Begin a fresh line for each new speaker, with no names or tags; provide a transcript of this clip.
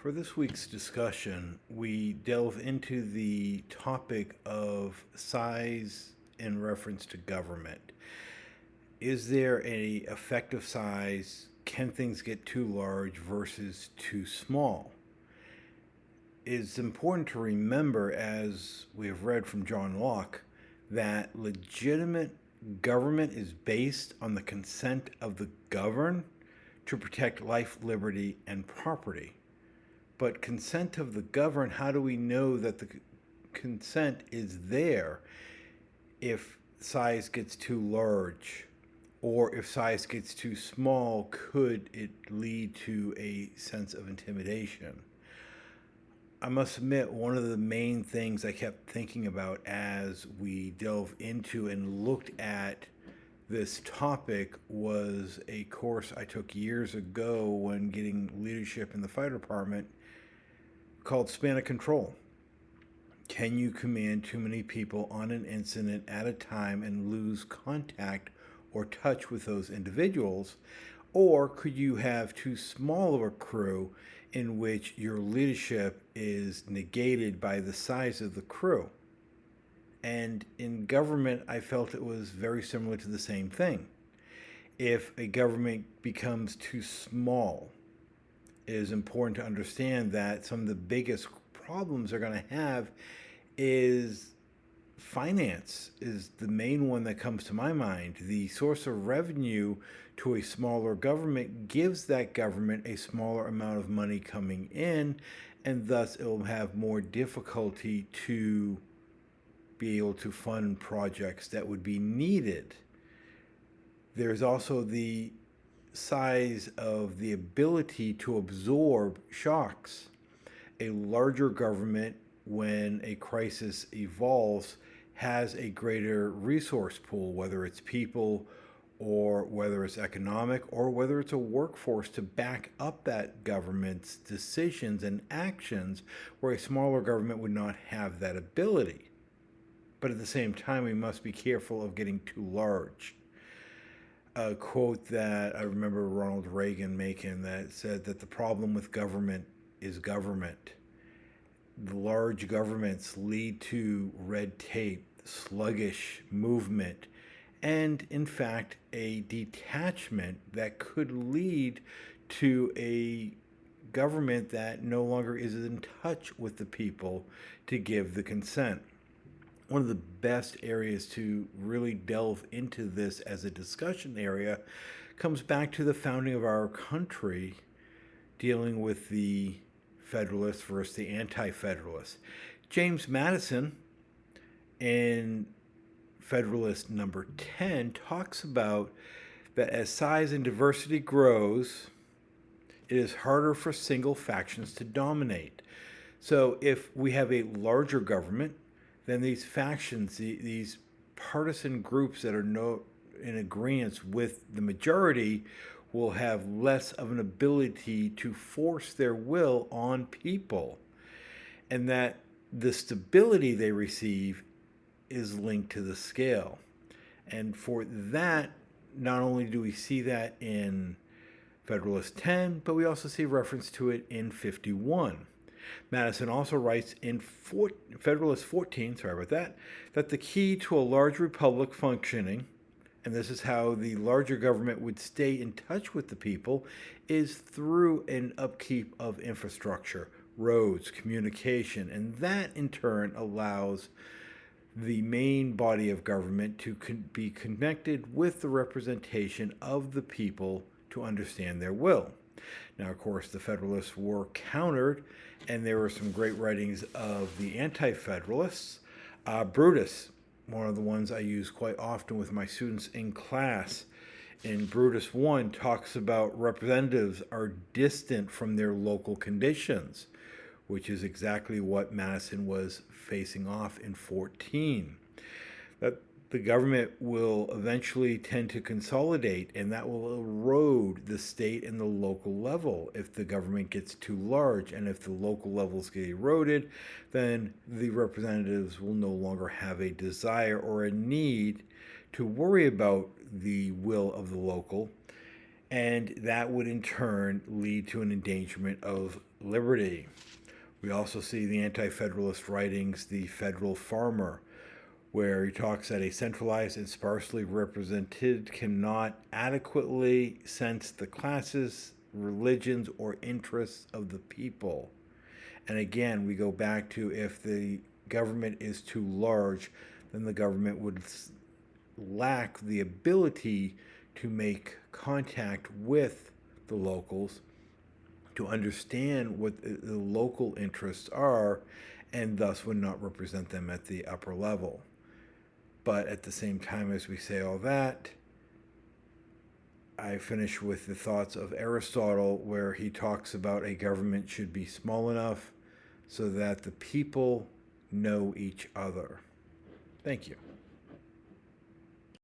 For this week's discussion, we delve into the topic of size in reference to government. Is there a effective size? Can things get too large versus too small? It's important to remember, as we have read from John Locke, that legitimate government is based on the consent of the governed to protect life, liberty, and property. But consent of the governed, how do we know that the consent is there if size gets too large? Or if size gets too small, could it lead to a sense of intimidation? I must admit, one of the main things I kept thinking about as we delve into and looked at this topic was a course I took years ago when getting leadership in the fire department called Span of Control. Can you command too many people on an incident at a time and lose contact or touch with those individuals? Or could you have too small of a crew in which your leadership is negated by the size of the crew? And in government, I felt it was very similar to the same thing. If a government becomes too small, it is important to understand that some of the biggest problems they're going to have is finance is the main one that comes to my mind. The source of revenue to a smaller government gives that government a smaller amount of money coming in, and thus it will have more difficulty to be able to fund projects that would be needed. There's also the size of the ability to absorb shocks. A larger government, when a crisis evolves, has a greater resource pool, whether it's people or whether it's economic or whether it's a workforce to back up that government's decisions and actions, where a smaller government would not have that ability. But at the same time, we must be careful of getting too large. A quote that I remember Ronald Reagan making that said that the problem with government is government. The large governments lead to red tape, sluggish movement, and in fact, a detachment that could lead to a government that no longer is in touch with the people to give the consent. One of the best areas to really delve into this as a discussion area comes back to the founding of our country, dealing with the Federalists versus the Anti-Federalists. James Madison, in Federalist number 10, talks about that as size and diversity grows, it is harder for single factions to dominate. So if we have a larger government, then these factions, these partisan groups that are in agreement with the majority, will have less of an ability to force their will on people. And that the stability they receive is linked to the scale. And for that, not only do we see that in Federalist 10, but we also see reference to it in 51. Madison also writes in Federalist 14, that the key to a large republic functioning, and this is how the larger government would stay in touch with the people, is through an upkeep of infrastructure, roads, communication, and that in turn allows the main body of government to be connected with the representation of the people to understand their will. Now, of course, the Federalists were countered, and there were some great writings of the Anti-Federalists. Brutus, one of the ones I use quite often with my students in class, in Brutus 1, talks about representatives are distant from their local conditions, which is exactly what Madison was facing off in 14. That the government will eventually tend to consolidate, and that will erode the state and the local level if the government gets too large. And if the local levels get eroded, then the representatives will no longer have a desire or a need to worry about the will of the local. and that would in turn lead to an endangerment of liberty. We also see the anti federalist writings, The Federal Farmer, where he talks that a centralized and sparsely represented cannot adequately sense the classes, religions, or interests of the people. And again, we go back to if the government is too large, then the government would lack the ability to make contact with the locals, to understand what the local interests are, and thus would not represent them at the upper level. But at the same time, as we say all that, I finish with the thoughts of Aristotle, where he talks about a government should be small enough so that the people know each other. Thank you.